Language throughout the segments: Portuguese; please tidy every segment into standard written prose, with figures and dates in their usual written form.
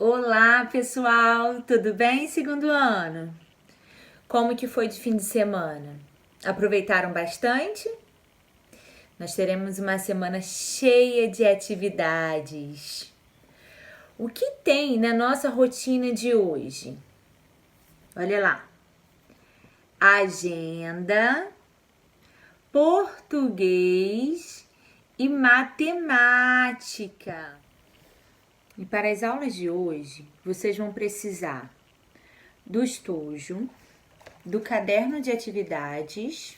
Olá, pessoal! Tudo bem, segundo ano? Como que foi de fim de semana? Aproveitaram bastante? Nós teremos uma semana cheia de atividades. O que tem na nossa rotina de hoje? Olha lá. Agenda, português e matemática. E para as aulas de hoje, vocês vão precisar do estojo, do caderno de atividades,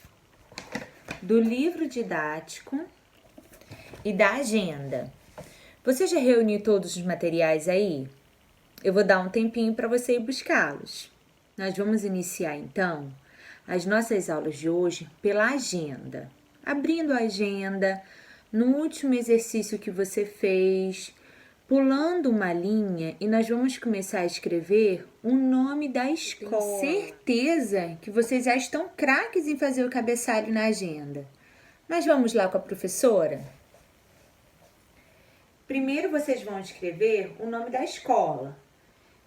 do livro didático e da agenda. Você já reuniu todos os materiais aí? Eu vou dar um tempinho para você ir buscá-los. Nós vamos iniciar então as nossas aulas de hoje pela agenda. Abrindo a agenda, no último exercício que você fez, pulando uma linha, e nós vamos começar a escrever o nome da escola. Tenho certeza que vocês já estão craques em fazer o cabeçalho na agenda. Mas vamos lá com a professora? Primeiro vocês vão escrever o nome da escola.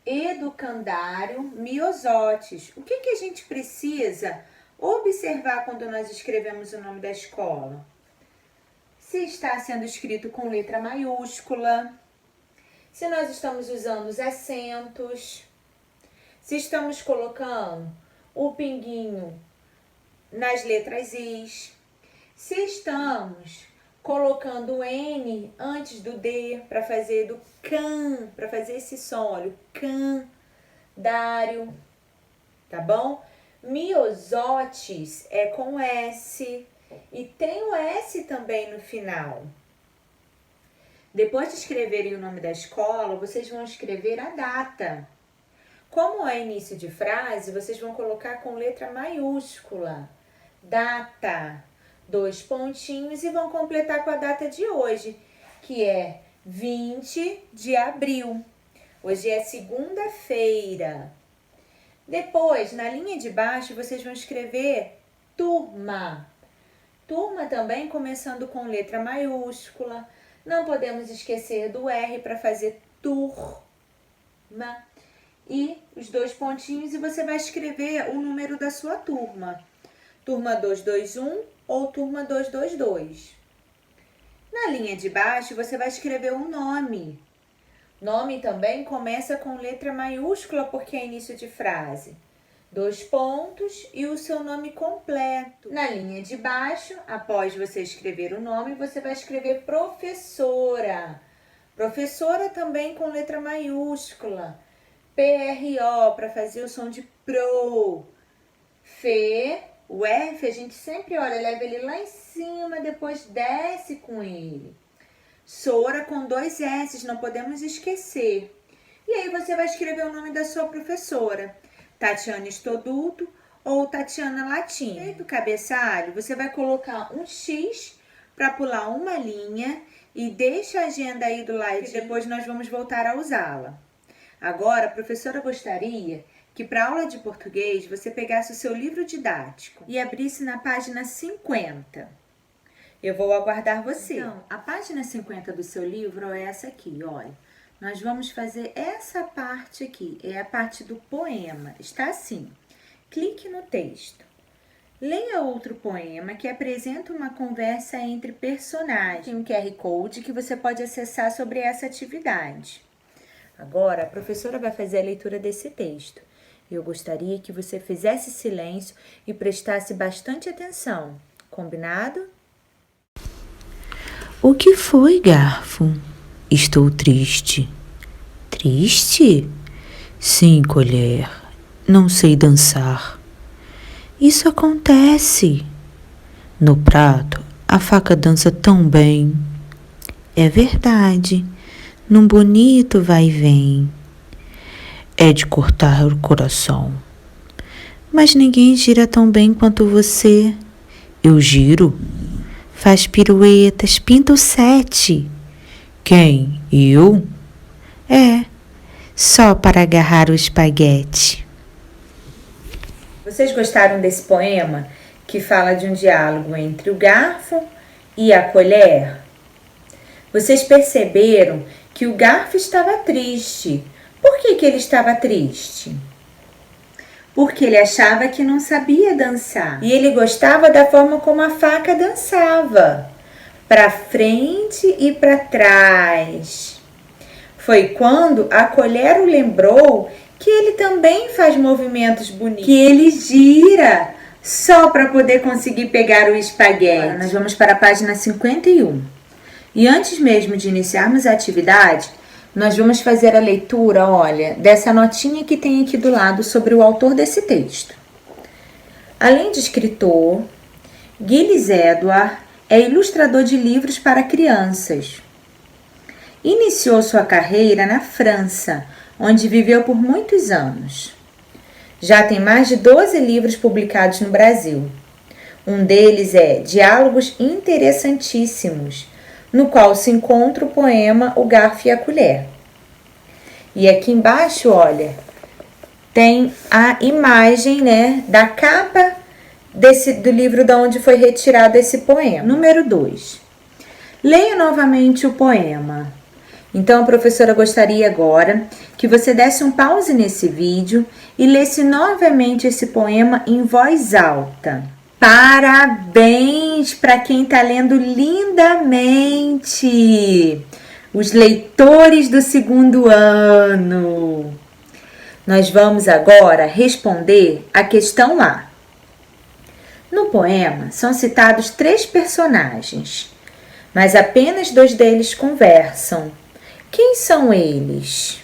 Educandário Miosotis. O que a gente precisa observar quando nós escrevemos o nome da escola? Se está sendo escrito com letra maiúscula, se nós estamos usando os acentos, se estamos colocando o pinguinho nas letras Is, se estamos colocando o N antes do D para fazer do can, para fazer esse som, olha, o candário, tá bom? Miosotis é com S e tem o S também no final. Depois de escreverem o nome da escola, vocês vão escrever a data. Como é início de frase, vocês vão colocar com letra maiúscula. Data, 2 pontinhos e vão completar com a data de hoje, que é 20 de abril. Hoje é segunda-feira. Depois, na linha de baixo, vocês vão escrever turma. Turma também começando com letra maiúscula. Não podemos esquecer do R para fazer turma. E os 2 pontinhos e você vai escrever o número da sua turma. Turma 221 ou turma 222. Na linha de baixo, você vai escrever um nome. Nome também começa com letra maiúscula porque é início de frase. 2 pontos e o seu nome completo. Na linha de baixo, após você escrever o nome, você vai escrever professora. Professora também com letra maiúscula. PRO, para fazer o som de pro. Fê, o F a gente sempre olha, leva ele lá em cima, depois desce com ele. Sora com 2 S, não podemos esquecer. E aí você vai escrever o nome da sua professora. Tatiana Estoduto ou Tatiana Latim. Feito o cabeçalho, você vai colocar um X para pular uma linha e deixa a agenda aí do lado e depois nós vamos voltar a usá-la. Agora, a professora gostaria que para a aula de português você pegasse o seu livro didático e abrisse na página 50. Eu vou aguardar você. Então, a página 50 do seu livro é essa aqui, olha. Nós vamos fazer essa parte aqui, é a parte do poema. Está assim, clique no texto. Leia outro poema que apresenta uma conversa entre personagens. Tem um QR Code que você pode acessar sobre essa atividade. Agora, a professora vai fazer a leitura desse texto. Eu gostaria que você fizesse silêncio e prestasse bastante atenção. Combinado? O que foi, Garfo? Estou triste. Triste? Sim, colher. Não sei dançar. Isso acontece. No prato, a faca dança tão bem. É verdade. Num bonito vai e vem. É de cortar o coração. Mas ninguém gira tão bem quanto você. Eu giro. Faz piruetas, pinta o 7. Quem? Eu? É, só para agarrar o espaguete. Vocês gostaram desse poema que fala de um diálogo entre o garfo e a colher? Vocês perceberam que o garfo estava triste, Por que ele estava triste? Porque ele achava que não sabia dançar. E ele gostava da forma como a faca dançava, para frente e para trás. Foi quando a colher o lembrou que ele também faz movimentos bonitos, que ele gira só para poder conseguir pegar o espaguete. Agora nós vamos para a página 51. E antes mesmo de iniciarmos a atividade, nós vamos fazer a leitura, olha, dessa notinha que tem aqui do lado sobre o autor desse texto. Além de escritor, Gilles Edouard é ilustrador de livros para crianças. Iniciou sua carreira na França, onde viveu por muitos anos. Já tem mais de 12 livros publicados no Brasil. Um deles é Diálogos Interessantíssimos, no qual se encontra o poema O Garfo e a Colher. E aqui embaixo, olha, tem a imagem, né, da capa do livro de onde foi retirado esse poema. Número 2. Leia novamente o poema. Então, a professora gostaria agora que você desse um pause nesse vídeo e lesse novamente esse poema em voz alta. Parabéns para quem está lendo lindamente! Os leitores do segundo ano! Nós vamos agora responder a questão A. No poema são citados 3 personagens, mas apenas 2 deles conversam. Quem são eles?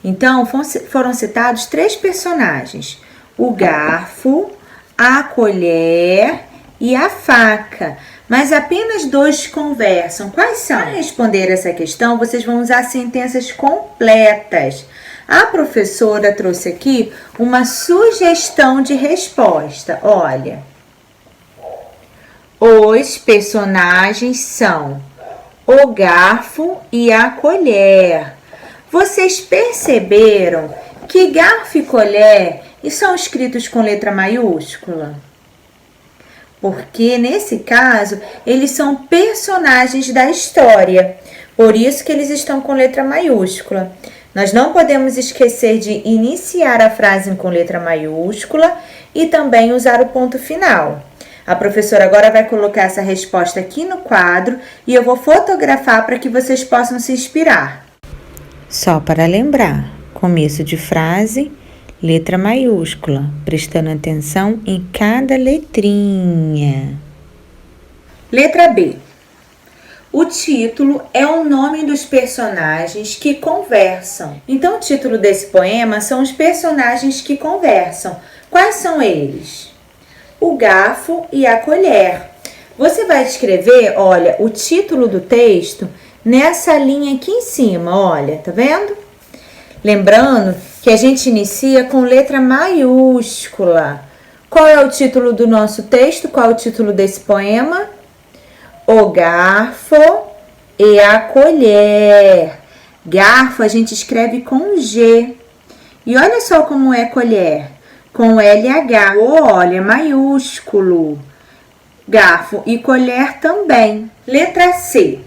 Então, foram citados 3 personagens: o garfo, a colher e a faca. Mas apenas 2 conversam. Quais são? Para responder essa questão, vocês vão usar sentenças completas. A professora trouxe aqui uma sugestão de resposta. Olha, os personagens são o garfo e a colher. Vocês perceberam que garfo e colher são escritos com letra maiúscula? Porque, nesse caso, eles são personagens da história. Por isso que eles estão com letra maiúscula. Nós não podemos esquecer de iniciar a frase com letra maiúscula e também usar o ponto final. A professora agora vai colocar essa resposta aqui no quadro e eu vou fotografar para que vocês possam se inspirar. Só para lembrar, começo de frase, letra maiúscula, prestando atenção em cada letrinha. Letra B. O título é o nome dos personagens que conversam. Então, o título desse poema são os personagens que conversam. Quais são eles? O garfo e a colher. Você vai escrever, olha, o título do texto nessa linha aqui em cima, olha, tá vendo? Lembrando que a gente inicia com letra maiúscula. Qual é o título do nosso texto? Qual é o título desse poema? O garfo e a colher. Garfo a gente escreve com G. E olha só como é colher. Com LH. Olha, maiúsculo. Garfo e colher também. Letra C.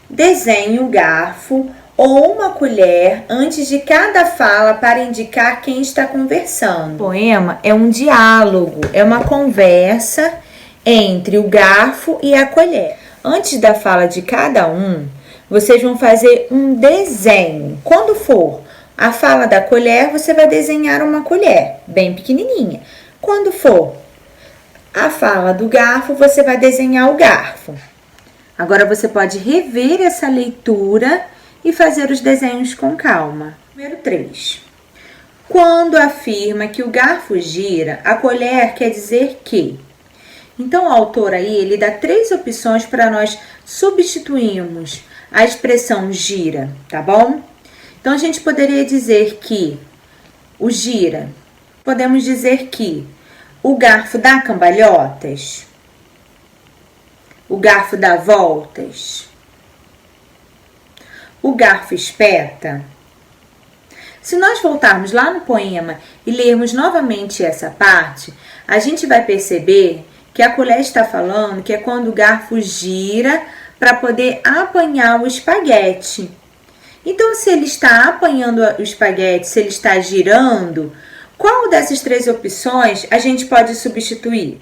Desenhe o garfo ou uma colher antes de cada fala para indicar quem está conversando. O poema é um diálogo, é uma conversa entre o garfo e a colher. Antes da fala de cada um, vocês vão fazer um desenho. Quando for a fala da colher, você vai desenhar uma colher, bem pequenininha. Quando for a fala do garfo, você vai desenhar o garfo. Agora você pode rever essa leitura e fazer os desenhos com calma. Número 3. Quando afirma que o garfo gira, a colher quer dizer que. Então, o autor aí, ele dá 3 opções para nós substituirmos a expressão gira, tá bom? Então, a gente poderia dizer que o gira, podemos dizer que o garfo dá cambalhotas, o garfo dá voltas, o garfo espeta. Se nós voltarmos lá no poema e lermos novamente essa parte, a gente vai perceber que a colher está falando que é quando o garfo gira para poder apanhar o espaguete. Então, se ele está apanhando o espaguete, se ele está girando, qual dessas 3 opções a gente pode substituir?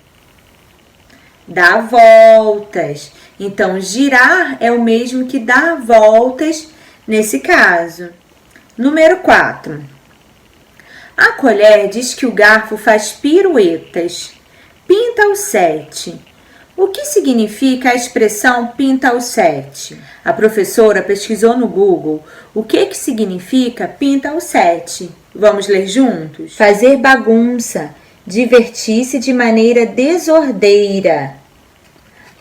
Dar voltas. Então, girar é o mesmo que dar voltas nesse caso. Número 4. A colher diz que o garfo faz piruetas. Pinta o 7. O que significa a expressão pinta o 7? A professora pesquisou no Google o que significa pinta o 7. Vamos ler juntos? Fazer bagunça, divertir-se de maneira desordeira,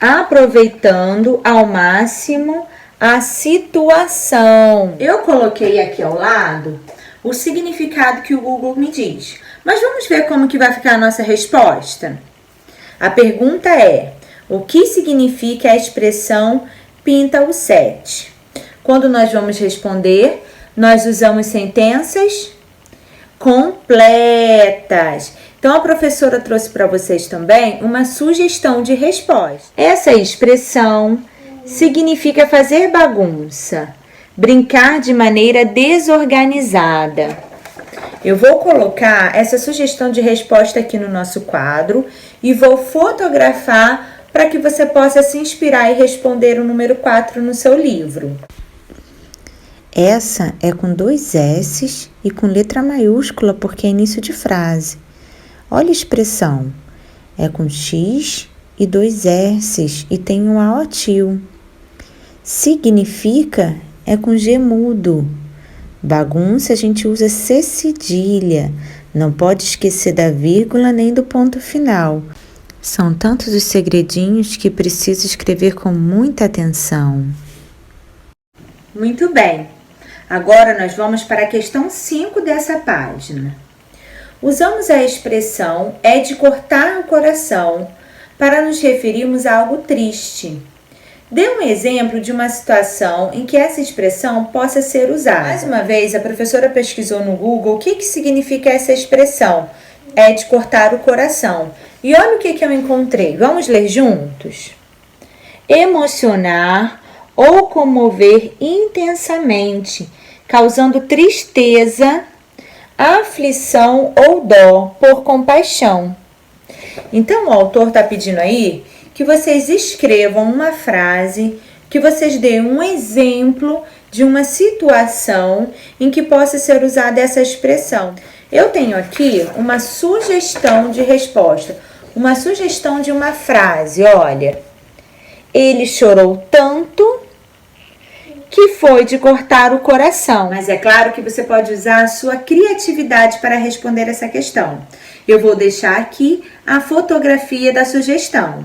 aproveitando ao máximo a situação. Eu coloquei aqui ao lado o significado que o Google me diz. Mas vamos ver como que vai ficar a nossa resposta? A pergunta é: o que significa a expressão pinta o 7? Quando nós vamos responder, nós usamos sentenças completas. Então, a professora trouxe para vocês também uma sugestão de resposta. Essa expressão significa fazer bagunça, brincar de maneira desorganizada. Eu vou colocar essa sugestão de resposta aqui no nosso quadro e vou fotografar para que você possa se inspirar e responder o número 4 no seu livro. Essa é com 2 S's e com letra maiúscula porque é início de frase. Olha a expressão. É com X e 2 S's e tem um aotil. Significa é com G mudo. Bagunça a gente usa C cedilha. Não pode esquecer da vírgula nem do ponto final. São tantos os segredinhos que preciso escrever com muita atenção. Muito bem. Agora nós vamos para a questão 5 dessa página. Usamos a expressão é de cortar o coração para nos referirmos a algo triste. Dê um exemplo de uma situação em que essa expressão possa ser usada. Mais uma vez, a professora pesquisou no Google o que significa essa expressão. É de cortar o coração. E olha o que eu encontrei. Vamos ler juntos? Emocionar ou comover intensamente, causando tristeza, aflição ou dó por compaixão. Então, o autor está pedindo aí que vocês escrevam uma frase, que vocês deem um exemplo de uma situação em que possa ser usada essa expressão. Eu tenho aqui uma sugestão de resposta, uma sugestão de uma frase, olha. Ele chorou tanto que foi de cortar o coração. Mas é claro que você pode usar a sua criatividade para responder essa questão. Eu vou deixar aqui a fotografia da sugestão.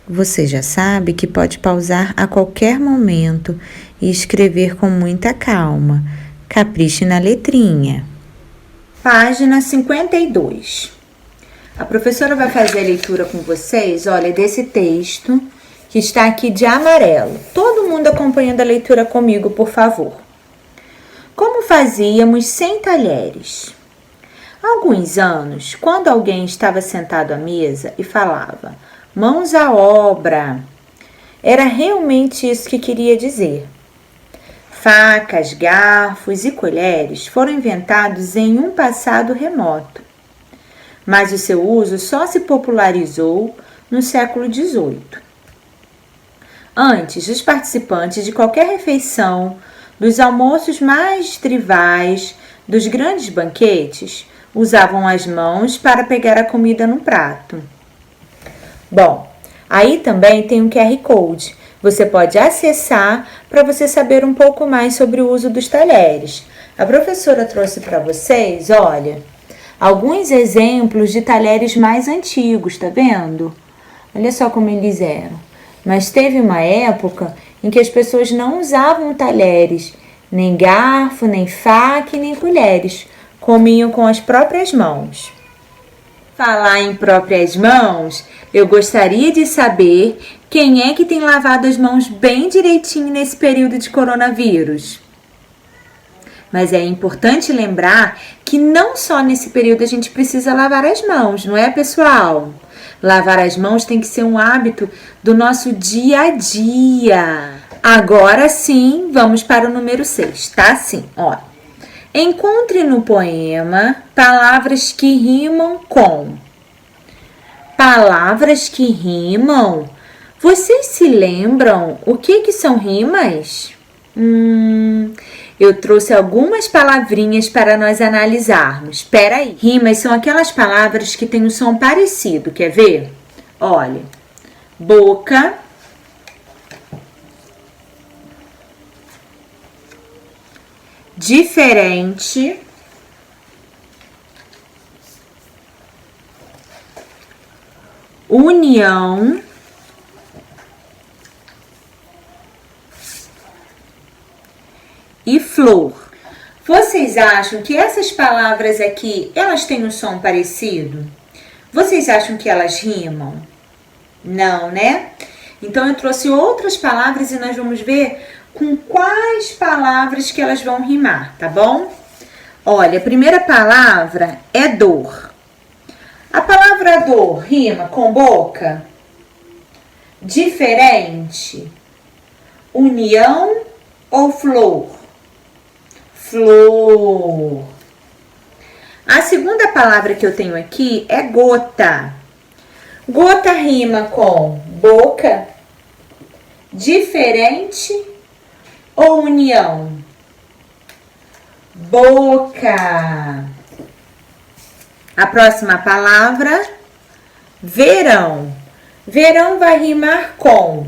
Você já sabe que pode pausar a qualquer momento e escrever com muita calma. Capriche na letrinha. Página 52. A professora vai fazer a leitura com vocês, olha, desse texto que está aqui de amarelo. Todo mundo acompanhando a leitura comigo, por favor. Como fazíamos sem talheres? Há alguns anos, quando alguém estava sentado à mesa e falava, mãos à obra, era realmente isso que queria dizer. Facas, garfos e colheres foram inventados em um passado remoto, mas o seu uso só se popularizou no século XVIII. Antes, os participantes de qualquer refeição, dos almoços mais tribais, dos grandes banquetes, usavam as mãos para pegar a comida no prato. Bom, aí também tem um QR Code. Você pode acessar para você saber um pouco mais sobre o uso dos talheres. A professora trouxe para vocês, olha, alguns exemplos de talheres mais antigos, tá vendo? Olha só como eles eram. Mas teve uma época em que as pessoas não usavam talheres, nem garfo, nem faca, nem colheres. Comiam com as próprias mãos. Falar em próprias mãos, eu gostaria de saber quem é que tem lavado as mãos bem direitinho nesse período de coronavírus. Mas é importante lembrar que não só nesse período a gente precisa lavar as mãos, não é, pessoal? Lavar as mãos tem que ser um hábito do nosso dia a dia. Agora sim, vamos para o número 6, tá? Assim, ó. Encontre no poema palavras que rimam com. Palavras que rimam? Vocês se lembram o que são rimas? Eu trouxe algumas palavrinhas para nós analisarmos. Espera aí. Rimas são aquelas palavras que têm um som parecido, quer ver? Olha, boca, diferente, união, e flor. Vocês acham que essas palavras aqui, elas têm um som parecido? Vocês acham que elas rimam? Não, né? Então, eu trouxe outras palavras e nós vamos ver com quais palavras que elas vão rimar, tá bom? Olha, a primeira palavra é dor. A palavra dor rima com boca, diferente, união ou flor? Flor. A segunda palavra que eu tenho aqui é gota. Gota rima com boca, diferente ou união? Boca. A próxima palavra, verão. Verão vai rimar com.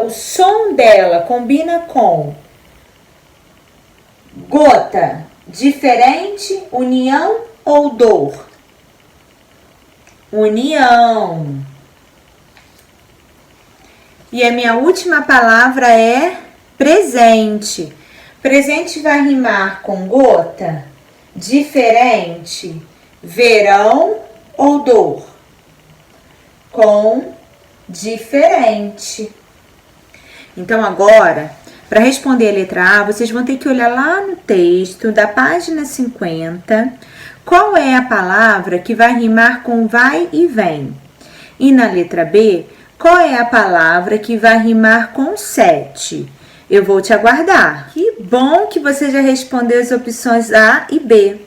O som dela combina com gota, diferente, união ou dor? União. E a minha última palavra é presente. Presente vai rimar com gota, diferente, verão ou dor? Com diferente. Então, agora, para responder a letra A, vocês vão ter que olhar lá no texto da página 50, qual é a palavra que vai rimar com vai e vem. E na letra B, qual é a palavra que vai rimar com sete. Eu vou te aguardar. Que bom que você já respondeu as opções A e B.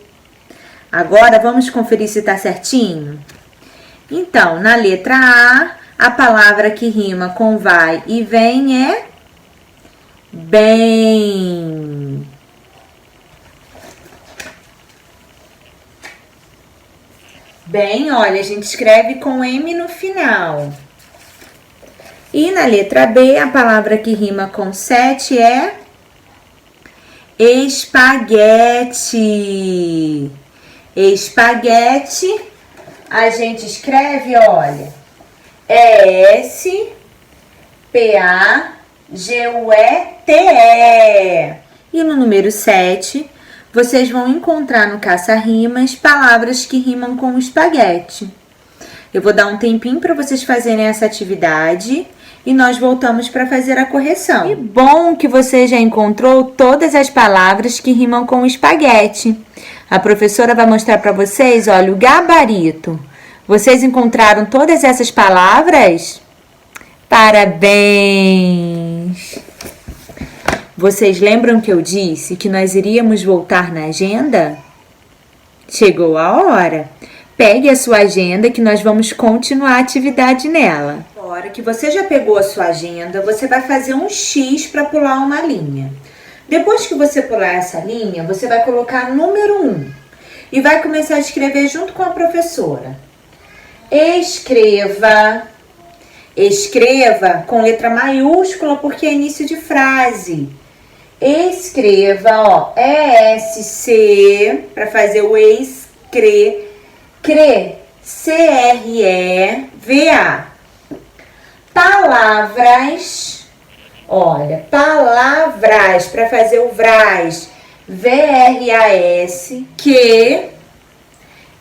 Agora, vamos conferir se está certinho? Então, na letra A palavra que rima com vai e vem é bem. Bem, olha, a gente escreve com M no final. E na letra B, a palavra que rima com sete é espaguete. Espaguete, a gente escreve, olha, S-P-A-G-U-E-T-E. E no número 7, vocês vão encontrar no caça-rimas palavras que rimam com espaguete. Eu vou dar um tempinho para vocês fazerem essa atividade e nós voltamos para fazer a correção. Que bom que você já encontrou todas as palavras que rimam com espaguete. A professora vai mostrar para vocês, olha, o gabarito. Vocês encontraram todas essas palavras? Parabéns! Vocês lembram que eu disse que nós iríamos voltar na agenda? Chegou a hora. Pegue a sua agenda que nós vamos continuar a atividade nela. Agora que você já pegou a sua agenda, você vai fazer um X para pular uma linha. Depois que você pular essa linha, você vai colocar número 1 e vai começar a escrever junto com a professora. Escreva. Escreva com letra maiúscula porque é início de frase. Escreva, ó, ESC para fazer o C-R-E-V-A. Palavras, olha, palavras para fazer o VRAS, V-R-A-S, que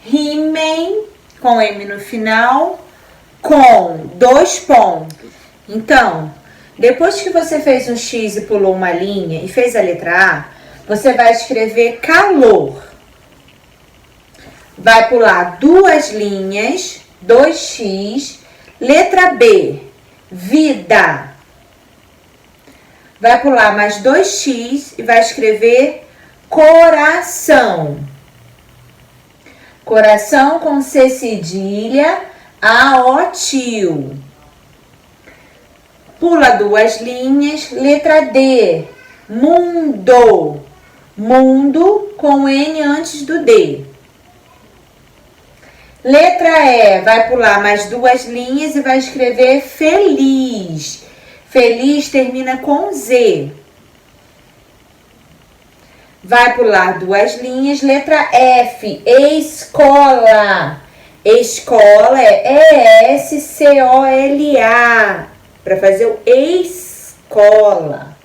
rimem com M no final, com 2 pontos. Então, depois que você fez um X e pulou uma linha e fez a letra A, você vai escrever calor. Vai pular 2 linhas, 2X, letra B, vida. vai pular mais 2x e vai escrever coração. Coração com C cedilha, A-O-T-I-O. Pula 2 linhas, letra D, mundo. Mundo com N antes do D. Letra E, vai pular mais 2 linhas e vai escrever feliz. Feliz termina com Z. Vai pular 2 linhas, letra F, escola. Escola é E-S-C-O-L-A, para fazer o escola.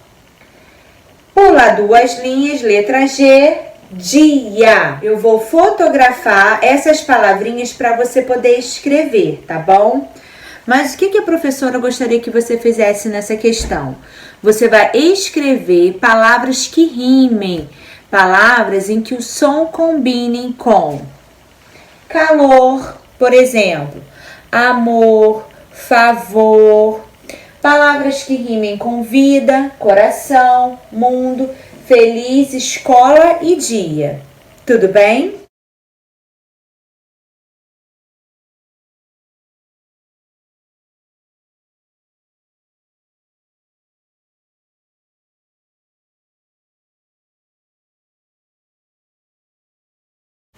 Pula 2 linhas, letra G, dia. Eu vou fotografar essas palavrinhas para você poder escrever, tá bom? Mas o que a professora gostaria que você fizesse nessa questão? Você vai escrever palavras que rimem, palavras em que o som combine com calor, por exemplo, amor, favor. Palavras que rimem com vida, coração, mundo, feliz, escola e dia. Tudo bem?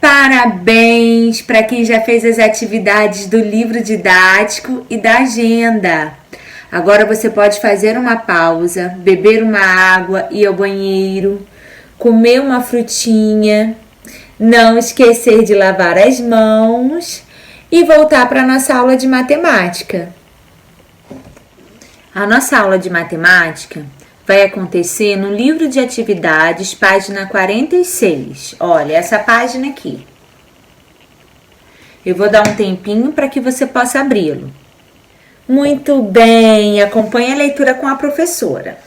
Parabéns para quem já fez as atividades do livro didático e da agenda. Agora você pode fazer uma pausa, beber uma água, ir ao banheiro, comer uma frutinha, não esquecer de lavar as mãos e voltar para a nossa aula de matemática. A nossa aula de matemática vai acontecer no livro de atividades, página 46. Olha, essa página aqui. Eu vou dar um tempinho para que você possa abri-lo. Muito bem, acompanhe a leitura com a professora.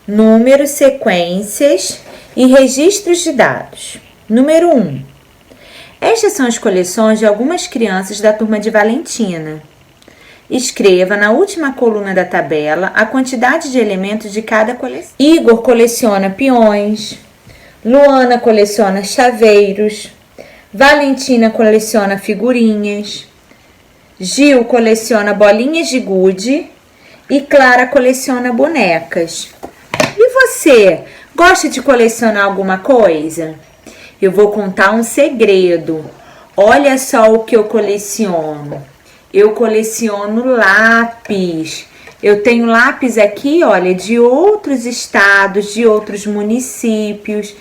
Números, sequências e registros de dados. Número 1. Estas são as coleções de algumas crianças da turma de Valentina. Escreva na última coluna da tabela a quantidade de elementos de cada coleção. Igor coleciona peões, Luana coleciona chaveiros, Valentina coleciona figurinhas, Gil coleciona bolinhas de gude e Clara coleciona bonecas. E você, gosta de colecionar alguma coisa? Eu vou contar um segredo. Olha só o que eu coleciono. Eu coleciono lápis. Eu tenho lápis aqui, olha, de outros estados, de outros municípios.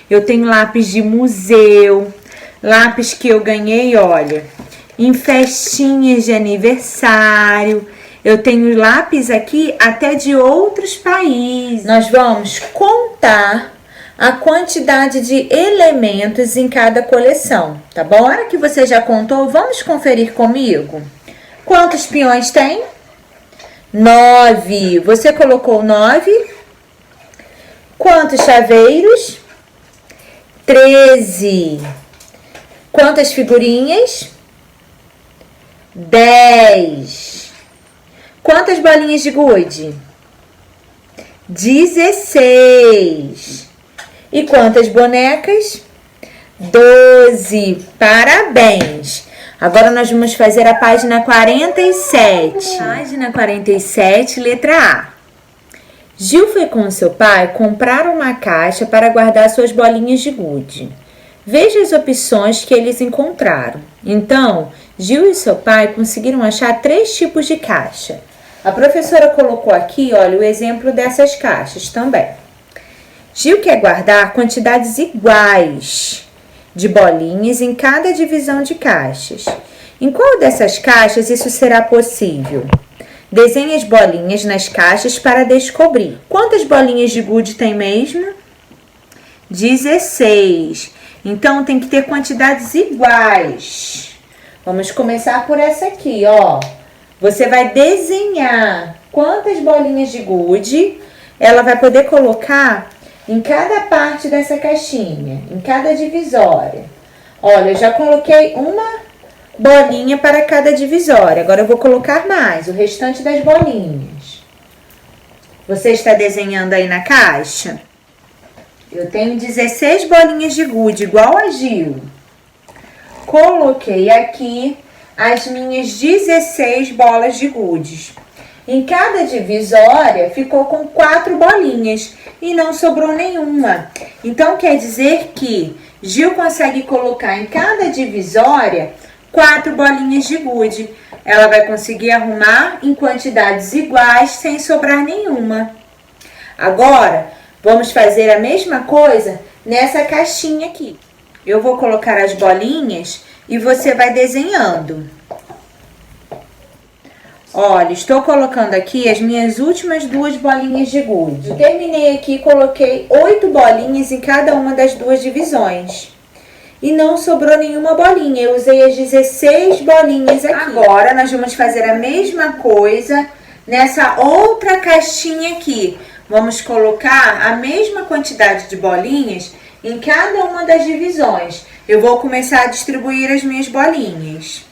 Eu tenho lápis de museu, lápis que eu ganhei, olha, em festinhas de aniversário. Eu tenho lápis aqui até de outros países. Nós vamos contar a quantidade de elementos em cada coleção, tá bom? A hora que você já contou, vamos conferir comigo? Quantos peões tem? 9. Você colocou 9? Quantos chaveiros? 13. Quantas figurinhas? 10. Quantas bolinhas de gude? 16. E quantas bonecas? 12. Parabéns! Agora nós vamos fazer a página 47. Página 47, letra A. Gil foi com seu pai comprar uma caixa para guardar suas bolinhas de gude. Veja as opções que eles encontraram. Então, Gil e seu pai conseguiram achar 3 tipos de caixa. A professora colocou aqui, olha, o exemplo dessas caixas também. Gil quer guardar quantidades iguais de bolinhas em cada divisão de caixas. Em qual dessas caixas isso será possível? Desenhe as bolinhas nas caixas para descobrir. Quantas bolinhas de gude tem mesmo? 16. Então, tem que ter quantidades iguais. Vamos começar por essa aqui, ó. Você vai desenhar quantas bolinhas de gude ela vai poder colocar em cada parte dessa caixinha, em cada divisória. Olha, eu já coloquei uma bolinha para cada divisória. Agora eu vou colocar mais, o restante das bolinhas. Você está desenhando aí na caixa? Eu tenho 16 bolinhas de gude, igual a Gil. Coloquei aqui as minhas 16 bolas de gude. Em cada divisória ficou com 4 bolinhas e não sobrou nenhuma. Então, quer dizer que Gil consegue colocar em cada divisória 4 bolinhas de gude. Ela vai conseguir arrumar em quantidades iguais sem sobrar nenhuma. Agora, vamos fazer a mesma coisa nessa caixinha aqui. Eu vou colocar as bolinhas e você vai desenhando. Olha, estou colocando aqui as minhas últimas 2 bolinhas de gude. Eu terminei aqui e coloquei 8 bolinhas em cada uma das 2 divisões. E não sobrou nenhuma bolinha. Eu usei as 16 bolinhas aqui. Agora, nós vamos fazer a mesma coisa nessa outra caixinha aqui. Vamos colocar a mesma quantidade de bolinhas em cada uma das divisões. Eu vou começar a distribuir as minhas bolinhas.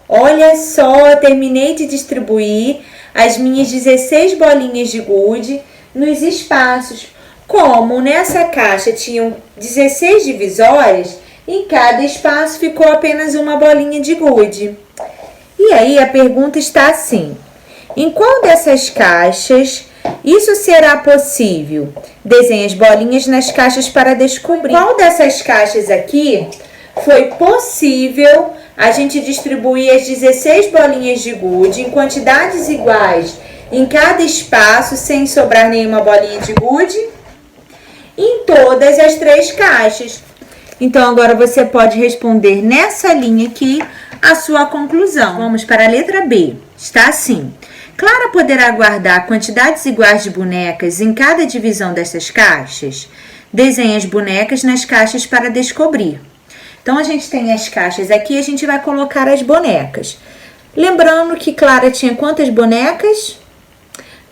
Olha só, terminei de distribuir as minhas 16 bolinhas de gude nos espaços. Como nessa caixa tinham 16 divisórias, em cada espaço ficou apenas uma bolinha de gude. E aí a pergunta está assim: em qual dessas caixas isso será possível? Desenhe as bolinhas nas caixas para descobrir. Qual dessas caixas aqui foi possível a gente distribuir as 16 bolinhas de gude em quantidades iguais em cada espaço, sem sobrar nenhuma bolinha de gude? Em todas as 3 caixas. Então, agora você pode responder nessa linha aqui a sua conclusão. Vamos para a letra B. Está assim: Clara poderá guardar quantidades iguais de bonecas em cada divisão dessas caixas? Desenhe as bonecas nas caixas para descobrir. Então, a gente tem as caixas aqui, a gente vai colocar as bonecas. Lembrando que Clara tinha quantas bonecas?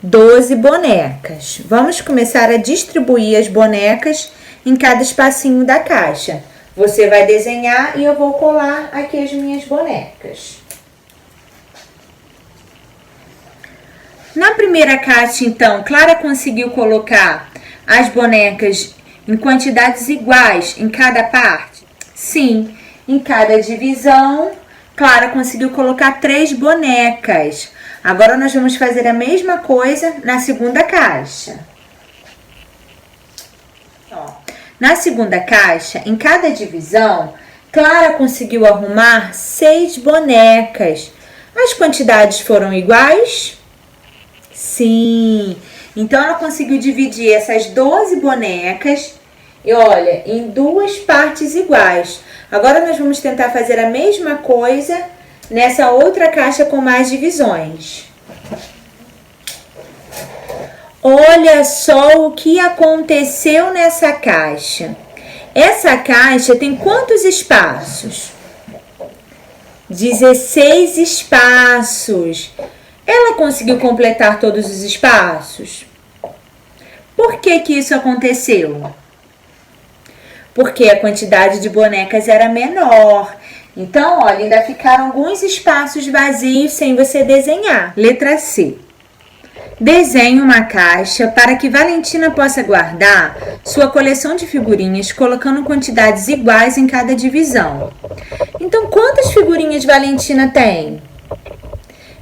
12 bonecas. Vamos começar a distribuir as bonecas em cada espacinho da caixa. Você vai desenhar e eu vou colar aqui as minhas bonecas. Na primeira caixa, então, Clara conseguiu colocar as bonecas em quantidades iguais em cada parte? Sim, em cada divisão, Clara conseguiu colocar 3 bonecas. Agora, nós vamos fazer a mesma coisa na segunda caixa. Na segunda caixa, em cada divisão, Clara conseguiu arrumar 6 bonecas. As quantidades foram iguais? Sim. Então, ela conseguiu dividir essas 12 bonecas e olha, em 2 partes iguais. Agora, nós vamos tentar fazer a mesma coisa nessa outra caixa com mais divisões. Olha só o que aconteceu nessa caixa. Essa caixa tem quantos espaços? 16 espaços. Ela conseguiu completar todos os espaços? Por que isso aconteceu? Porque a quantidade de bonecas era menor. Então, olha, ainda ficaram alguns espaços vazios sem você desenhar. Letra C. Desenhe uma caixa para que Valentina possa guardar sua coleção de figurinhas, colocando quantidades iguais em cada divisão. Então, quantas figurinhas Valentina tem?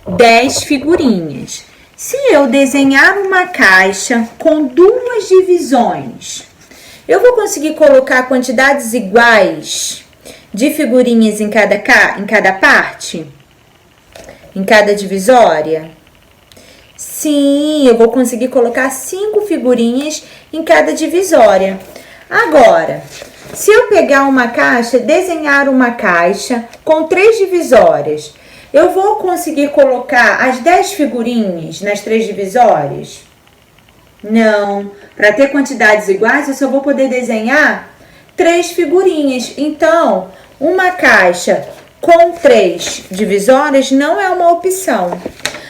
10 figurinhas. Se eu desenhar uma caixa com 2 divisões, eu vou conseguir colocar quantidades iguais de figurinhas em cada parte? Em cada divisória? Sim, eu vou conseguir colocar 5 figurinhas em cada divisória. Agora, se eu pegar uma caixa, desenhar uma caixa com 3 divisórias, eu vou conseguir colocar as 10 figurinhas nas 3 divisórias? Não. Para ter quantidades iguais, eu só vou poder desenhar 3 figurinhas. Então, uma caixa com 3 divisórias não é uma opção.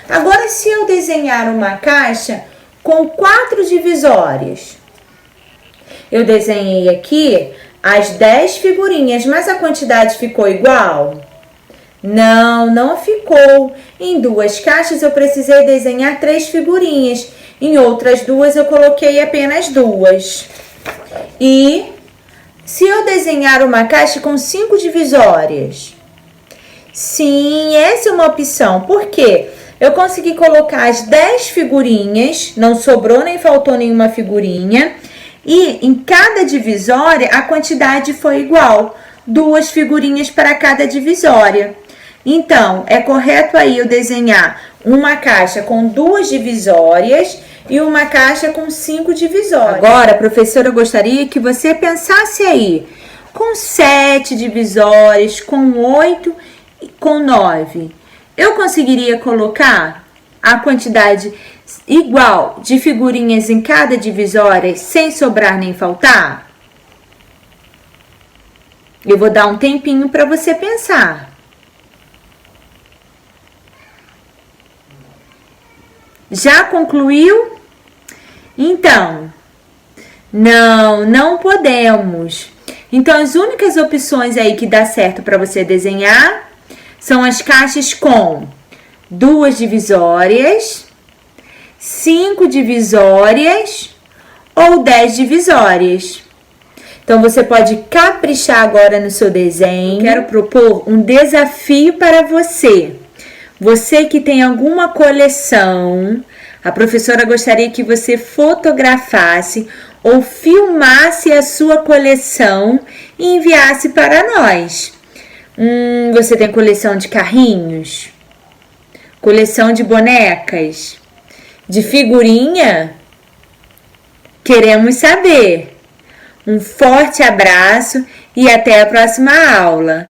Agora, se eu desenhar uma caixa com 4 divisórias, eu desenhei aqui as 10 figurinhas, mas a quantidade ficou igual? Não ficou. Em 2 caixas eu precisei desenhar 3 figurinhas. Em outras 2 eu coloquei apenas 2. E se eu desenhar uma caixa com 5 divisórias? Sim, essa é uma opção. Por quê? Eu consegui colocar as 10 figurinhas, não sobrou nem faltou nenhuma figurinha. E em cada divisória a quantidade foi igual. 2 figurinhas para cada divisória. Então, é correto aí eu desenhar uma caixa com 2 divisórias e uma caixa com 5 divisórias. Agora, professora, eu gostaria que você pensasse aí, com 7 divisórias, com 8 e com 9. Eu conseguiria colocar a quantidade igual de figurinhas em cada divisória sem sobrar nem faltar? Eu vou dar um tempinho para você pensar. Já concluiu? Então, não podemos. Então, as únicas opções aí que dá certo para você desenhar são as caixas com 2 divisórias, 5 divisórias ou 10 divisórias. Então, você pode caprichar agora no seu desenho. Quero propor um desafio para você. Você que tem alguma coleção, a professora gostaria que você fotografasse ou filmasse a sua coleção e enviasse para nós. Você tem coleção de carrinhos? Coleção de bonecas? De figurinha? Queremos saber. Um forte abraço e até a próxima aula.